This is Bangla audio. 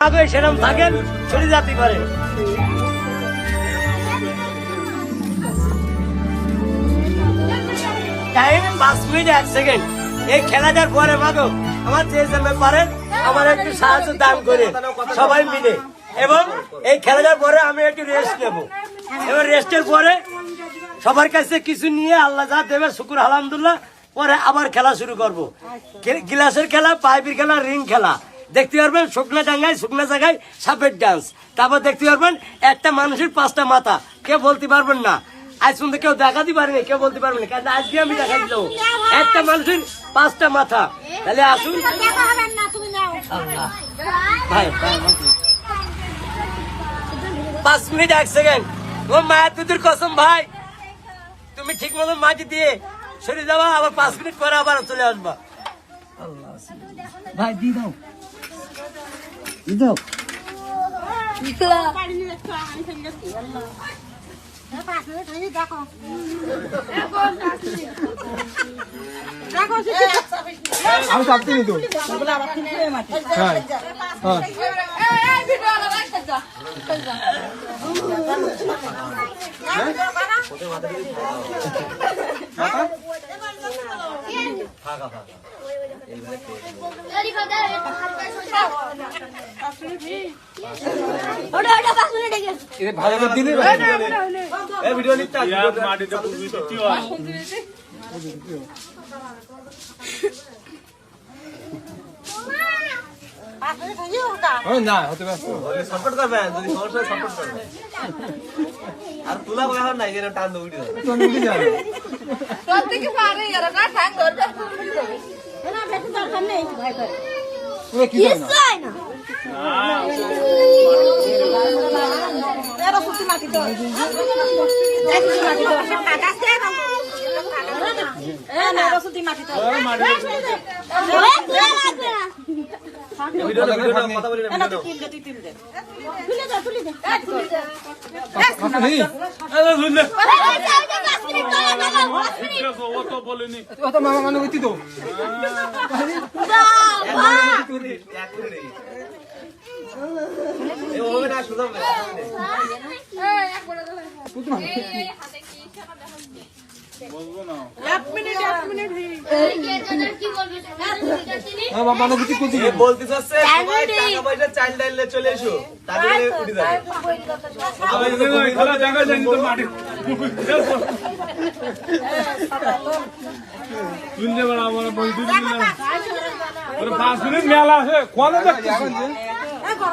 আগে সেরকম থাকেন, চলে যেতে পারেন। Time 5 minute 1 second. এই খেলাটার পরে মাগো আমার যে পারেন আমার একটু সাহায্য দান করে সবাই মিলে, এবং এই খেলাটার পরে আমি একটু রেস্ট নেব। এবার রেস্টের পরে সবার কাছে কিছু নিয়ে আল্লাহ যা দেবে শুকুর আলহামদুলিল্লাহ, পরে আবার খেলা শুরু করব। গিলাসের খেলা, পাইপের খেলা, রিং খেলা দেখতে পারবেন। শুকনা ডাঙ্গায় শুকনা জায়গায় সাপের ডান্স। তারপর দেখতে পারবেন একটা মানুষের 5টা মাথা, কেউ বলতে পারবেন না। আজ পর্যন্ত কেউ দেখাতে পারেনি, কেউ বলতে পারবেন না, কারণ আজকে আমি দেখাই দিল একটা মানুষের 5টা মাথা। তাহলে আসুন ভাই, 5 মিনিট 1 সেকেন্ড। ও মায়ের দুধের কসম ভাই, তুমি ঠিক মতন মাটি দিয়ে সরে যাবা, আবার 5 মিনিট পরে আবার চলে আসবা। ভাই দি দাও, দি দাও। আমি চাপতে নি তো। ভালো করে দিলি ভিডিও নিতে না হতে সাপোর্ট করবেন, যদি সমস্যা সাপোর্ট করবেন। আর তুলা বলা নাই যেন টান উঠে যাবে, উঠে যাবে প্রত্যেককে পারে এরা না ঠাং ধরবে না, বেশি দরকার নেই ভাই করে ওরে কি চাই না এরা সুতি মাটি তো দেখি মাটি তো কাটাছে না না সুতি মাটি তো মাটি ভিডিও কথা বলি না, তুলে দে তুলে দে মামা মানে হইতি তো বলতে চাচ্ছে টাকা পয়সা চাল ডাল চলে এসো, তারপরে উঠে যাবে। মেলা আছে